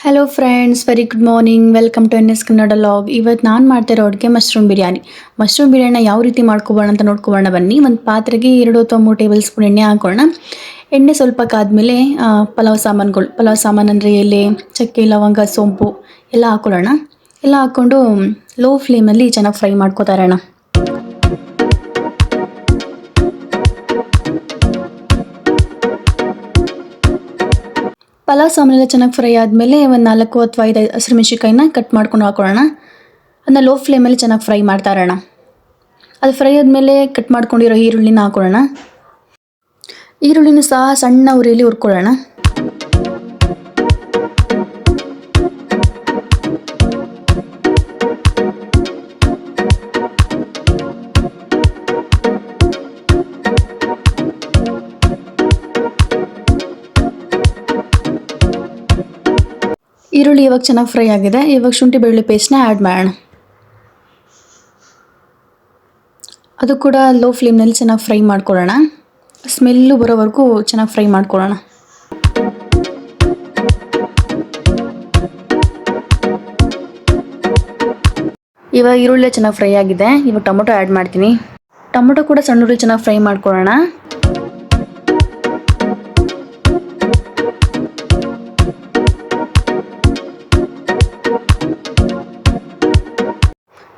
Hello friends, very good morning. Welcome to N S Kannada vlog. ಇವತ್ತು ನಾನು ಮಾಡ್ತಿರೋ ಅಡುಗೆ ಮಶ್ರೂಮ್ ಬಿರಿಯಾನಿ. ಮಶ್ರೂಮ್ ಬಿರಿಯಾನಿ ಯಾವ ರೀತಿ ಮಾಡ್ಕೊಬೋಣ ಅಂತ ನೋಡ್ಕೊಬೋಣ ಬನ್ನಿ. ಒಂದು ಪಾತ್ರೆಗೆ 2 ಅಥವಾ 3 ಟೇಬಲ್ ಸ್ಪೂನ್ ಎಣ್ಣೆ ಹಾಕೋಣ. ಎಣ್ಣೆ ಸ್ವಲ್ಪ ಕಾದ್ಮೇಲೆ ಪಲಾವ್ ಸಾಮಾನು ಅಂದರೆ ಎಲೆ, ಚಕ್ಕೆ, ಲವಂಗ, ಸೋಂಪು ಎಲ್ಲ ಹಾಕೊಳ್ಳೋಣ. ಎಲ್ಲ ಹಾಕ್ಕೊಂಡು ಲೋ ಫ್ಲೇಮಲ್ಲಿ ಚೆನ್ನಾಗಿ ಫ್ರೈ ಮಾಡ್ಕೊತಾ ಇರೋಣ. ಪಲಾವ್ ಸಾಮಾನೆಲ್ಲ ಚೆನ್ನಾಗಿ ಫ್ರೈ ಆದಮೇಲೆ ಒಂದು 4 ಅಥವಾ 5 ಹಸಿರುಮೆಣಸಿಕಾಯಿನ ಕಟ್ ಮಾಡ್ಕೊಂಡು ಹಾಕೊಳ್ಳೋಣ. ಅದನ್ನ ಲೋ ಫ್ಲೇಮಲ್ಲಿ ಚೆನ್ನಾಗಿ ಫ್ರೈ ಮಾಡ್ತಾ ಇರೋಣ. ಅದು ಫ್ರೈ ಆದಮೇಲೆ ಕಟ್ ಮಾಡ್ಕೊಂಡಿರೋ ಈರುಳ್ಳಿನ ಹಾಕೊಳ್ಳೋಣ. ಈರುಳ್ಳಿನೂ ಸಹ ಸಣ್ಣ ಉರಿಯಲ್ಲಿ ಹುರ್ಕೊಳ್ಳೋಣ. ಈರುಳ್ಳಿ ಇವಾಗ ಚೆನ್ನಾಗಿ ಫ್ರೈ ಆಗಿದೆ. ಇವಾಗ ಶುಂಠಿ ಬೆಳ್ಳುಳ್ಳಿ ಪೇಸ್ಟ್ನ ಆ್ಯಡ್ ಮಾಡೋಣ. ಅದು ಕೂಡ ಲೋ ಫ್ಲೇಮ್ನಲ್ಲಿ ಚೆನ್ನಾಗಿ ಫ್ರೈ ಮಾಡ್ಕೊಳ್ಳೋಣ. ಸ್ಮೆಲ್ಲು ಬರೋವರೆಗೂ ಚೆನ್ನಾಗಿ ಫ್ರೈ ಮಾಡ್ಕೊಳ್ಳೋಣ. ಇವಾಗ ಈರುಳ್ಳಿ ಚೆನ್ನಾಗಿ ಫ್ರೈ ಆಗಿದೆ. ಇವಾಗ ಟೊಮೊಟೊ ಆ್ಯಡ್ ಮಾಡ್ತೀನಿ. ಟೊಮೊಟೊ ಕೂಡ ಸಣ್ಣ ಉರಿ ಚೆನ್ನಾಗಿ ಫ್ರೈ ಮಾಡ್ಕೊಳ್ಳೋಣ.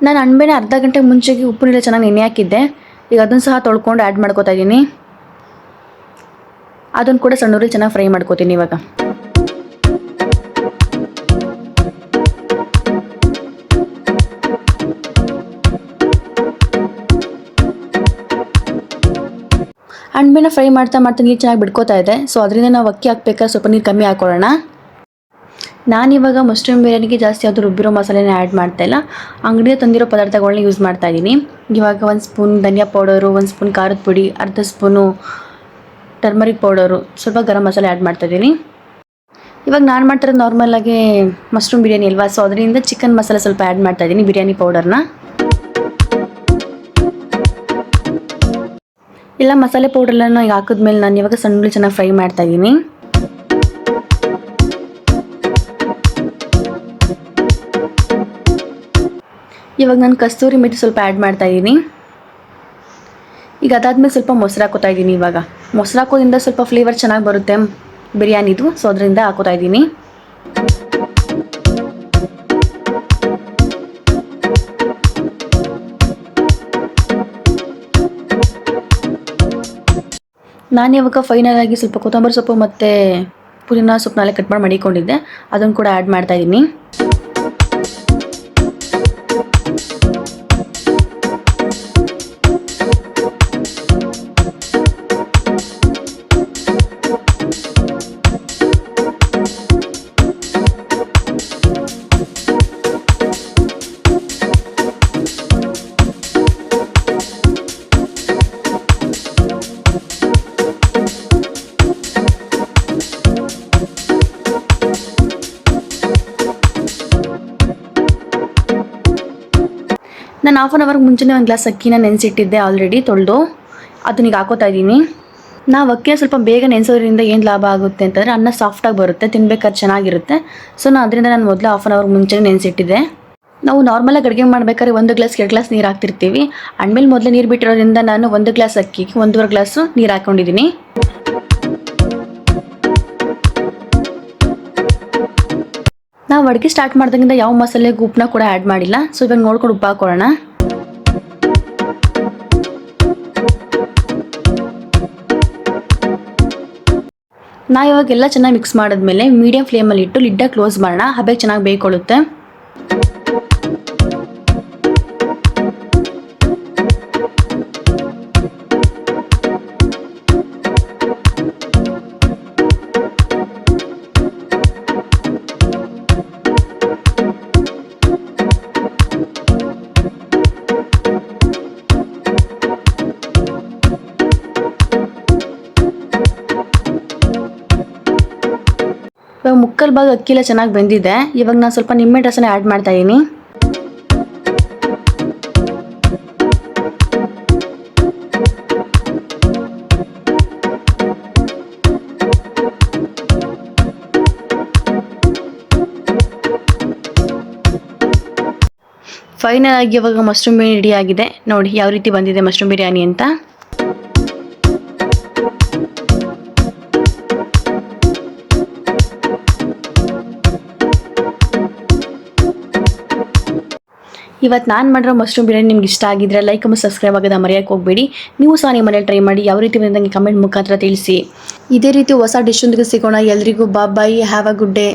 ನಾನು ಅಣಬೆನ ಅರ್ಧ ಗಂಟೆ ಮುಂಚೆಗೆ ಉಪ್ಪು ನೀರು ಚೆನ್ನಾಗಿ ನೆನೆ ಹಾಕಿದ್ದೆ. ಈಗ ಅದನ್ನು ಸಹ ತೊಳ್ಕೊಂಡು ಆ್ಯಡ್ ಮಾಡ್ಕೋತಾ ಇದ್ದೀನಿ. ಅದನ್ನು ಕೂಡ ಸಣ್ಣ ಉರಿ ಚೆನ್ನಾಗಿ ಫ್ರೈ ಮಾಡ್ಕೋತೀನಿ ಇವಾಗ. ಅಣಬೆನ ಫ್ರೈ ಮಾಡ್ತಾ ನೀರು ಚೆನ್ನಾಗಿ ಬಿಡ್ಕೋತಾ ಇದೆ. ಸೊ ಅದರಿಂದ ನಾವು ಅಕ್ಕಿ ಹಾಕ್ಬೇಕಾದ್ರೆ ಸ್ವಲ್ಪ ನೀರು ಕಮ್ಮಿ ಹಾಕೊಳ್ಳೋಣ. ನಾನಿವಾಗ ಮಶ್ರೂಮ್ ಬಿರಿಯಾನಿಗೆ ಜಾಸ್ತಿ ಯಾವುದು ರುಬ್ಬಿರೋ ಮಸಾಲೆನ ಆ್ಯಡ್ ಮಾಡ್ತಾ ಇಲ್ಲ. ಅಂಗಡಿಯಲ್ಲಿ ತಂದಿರೋ ಪದಾರ್ಥಗಳನ್ನ ಯೂಸ್ ಮಾಡ್ತಾ ಇದ್ದೀನಿ. ಇವಾಗ 1 ಸ್ಪೂನ್ ಧನಿಯಾ ಪೌಡರು, 1 ಸ್ಪೂನ್ ಖಾರದ ಪುಡಿ, ಅರ್ಧ ಸ್ಪೂನು ಟರ್ಮರಿಕ್ ಪೌಡರು, ಸ್ವಲ್ಪ ಗರಂ ಮಸಾಲೆ ಆ್ಯಡ್ ಮಾಡ್ತಾ ಇದ್ದೀನಿ. ಇವಾಗ ನಾನು ಮಾಡ್ತಿರೋದು ನಾರ್ಮಲಾಗಿ ಮಶ್ರೂಮ್ ಬಿರಿಯಾನಿ ಅಲ್ವಾ, ಸೊ ಅದರಿಂದ ಚಿಕನ್ ಮಸಾಲೆ ಸ್ವಲ್ಪ ಆ್ಯಡ್ ಮಾಡ್ತಾ ಇದ್ದೀನಿ, ಬಿರಿಯಾನಿ ಪೌಡರ್ನ. ಎಲ್ಲ ಮಸಾಲೆ ಪೌಡರ್ನ ಈಗ ಹಾಕಿದ್ಮೇಲೆ ನಾನು ಇವಾಗ ಸಣ್ಣ ಉರಿ ಚೆನ್ನಾಗಿ ಫ್ರೈ ಮಾಡ್ತಾ ಇದ್ದೀನಿ. ಇವಾಗ ನಾನು ಕಸ್ತೂರಿ ಮೆಥಿ ಸ್ವಲ್ಪ ಆ್ಯಡ್ ಮಾಡ್ತಾ ಇದ್ದೀನಿ. ಈಗ ಅದಾದ್ಮೇಲೆ ಸ್ವಲ್ಪ ಮೊಸರು ಹಾಕೋತಾ ಇದ್ದೀನಿ. ಇವಾಗ ಮೊಸರು ಹಾಕೋದ್ರಿಂದ ಸ್ವಲ್ಪ ಫ್ಲೇವರ್ ಚೆನ್ನಾಗಿ ಬರುತ್ತೆ ಬಿರಿಯಾನಿದು, ಸೊ ಅದರಿಂದ ಹಾಕೋತಾ ಇದ್ದೀನಿ. ನಾನು ಇವಾಗ ಫೈನಲ್ ಆಗಿ ಸ್ವಲ್ಪ ಕೊತ್ತಂಬರಿ ಸೊಪ್ಪು ಮತ್ತು ಪುದೀನ ಸೊಪ್ಪನ್ನೆಲ್ಲ ಕಟ್ ಮಾಡಿ ಮಡಿಕೊಂಡಿದ್ದೆ, ಅದನ್ನು ಕೂಡ ಆ್ಯಡ್ ಮಾಡ್ತಾ ಇದ್ದೀನಿ. ನಾನು ಹಾಫ್ ಆನ್ ಅವರ್ಗೆ ಮುಂಚೆನೇ ಒಂದು ಗ್ಲಾಸ್ ಅಕ್ಕಿನ ನೆನೆಸಿಟ್ಟಿದ್ದೆ ಆಲ್ರೆಡಿ ತೊಳೆದು. ಅದನ್ನೀಗ ಹಾಕೋತಾ ಇದ್ದೀನಿ. ನಾವು ಅಕ್ಕಿನ ಸ್ವಲ್ಪ ಬೇಗ ನೆನೆಸೋದ್ರಿಂದ ಏನು ಲಾಭ ಆಗುತ್ತೆ ಅಂತಂದರೆ ಅನ್ನ ಸಾಫ್ಟಾಗಿ ಬರುತ್ತೆ, ತಿನ್ಬೇಕಾದ್ರೆ ಚೆನ್ನಾಗಿರುತ್ತೆ. ಸೊ ಅದರಿಂದ ನಾನು ಮೊದಲು ಹಾಫ್ ಆನ್ ಅವರ್ಗೆ ಮುಂಚೆನೇ ನೆನೆಸಿಟ್ಟಿದ್ದೆ. ನಾವು ನಾರ್ಮಲಾಗಿ ಅಡುಗೆ ಮಾಡ್ಬೇಕಾದ್ರೆ 1 ಗ್ಲಾಸ್ 2 ಗ್ಲಾಸ್ ನೀರು ಹಾಕ್ತಿರ್ತೀವಿ. ಅಂದಮೇಲೆ ಮೊದಲೇ ನೀರು ಬಿಟ್ಟಿರೋದ್ರಿಂದ ನಾನು 1 ಗ್ಲಾಸ್ ಅಕ್ಕಿಗೆ 1.5 ಗ್ಲಾಸು ನೀರು ಹಾಕ್ಕೊಂಡಿದ್ದೀನಿ. ನಾವು ಅಡುಗೆ ಸ್ಟಾರ್ಟ್ ಮಾಡ್ದಾಗಿಂದ ಯಾವ ಮಸಾಲೆಗೆ ಉಪ್ಪನ್ನ ಕೂಡ ಆ್ಯಡ್ ಮಾಡಿಲ್ಲ. ಸೊ ಇವಾಗ ನೋಡ್ಕೊಂಡು ಉಪ್ಪು ಹಾಕೊಳ್ಳೋಣ. ಇವಾಗೆಲ್ಲ ಚೆನ್ನಾಗಿ ಮಿಕ್ಸ್ ಮಾಡಿದ್ಮೇಲೆ ಮೀಡಿಯಂ ಫ್ಲೇಮಲ್ಲಿ ಇಟ್ಟು ಲಿಡ್ಡ ಕ್ಲೋಸ್ ಮಾಡೋಣ. ಹಬೆಗೆ ಚೆನ್ನಾಗಿ ಬೇಯ್ಕೊಳ್ಳುತ್ತೆ. ಇವಾಗ ಮುಕ್ಕಾಲು ಭಾಗ ಅಕ್ಕಿ ಎಲ್ಲ ಚೆನ್ನಾಗಿ ಬೆಂದಿದೆ. ಇವಾಗ ನಾನು ಸ್ವಲ್ಪ ನಿಂಬೆ ರಸನ ಆ್ಯಡ್ ಮಾಡ್ತಾ ಇದ್ದೀನಿ. ಫೈನಲ್ ಆಗಿ ಇವಾಗ ಮಶ್ರೂಮ್ ಬಿರಿಯಾನಿ ರೆಡಿ ಆಗಿದೆ. ನೋಡಿ ಯಾವ ರೀತಿ ಬಂದಿದೆ ಮಶ್ರೂಮ್ ಬಿರಿಯಾನಿ ಅಂತ. ಇವತ್ತು ನಾನು ಮಾಡಿರೋ ಮಶ್ರೂಮ್ ಬಿರಿಯಾನಿ ನಿಮ್ಗೆ ಇಷ್ಟ ಆಗಿದ್ರೆ ಲೈಕ್ ಮತ್ತು ಸಬ್ಸ್ಕ್ರೈಬ್ ಆಗೋದ ಮರೆಯೋಕ್ಕೆ ಹೋಗಬೇಡಿ. ನೀವು ಸಹ ನಿಮ್ಮ ಮನೇಲಿ ಟ್ರೈ ಮಾಡಿ ಯಾವ ರೀತಿ ಬಂದಂಗೆ ಕಮೆಂಟ್ ಮುಖಾಂತರ ತಿಳಿಸಿ. ಇದೇ ರೀತಿ ಹೊಸ ಡಿಶ್ ಒಂದಿಗೆ ಸಿಗೋಣ. ಎಲ್ರಿಗೂ ಬಾಯ್, ಹ್ಯಾವ್ ಅ ಗುಡ್ ಡೇ.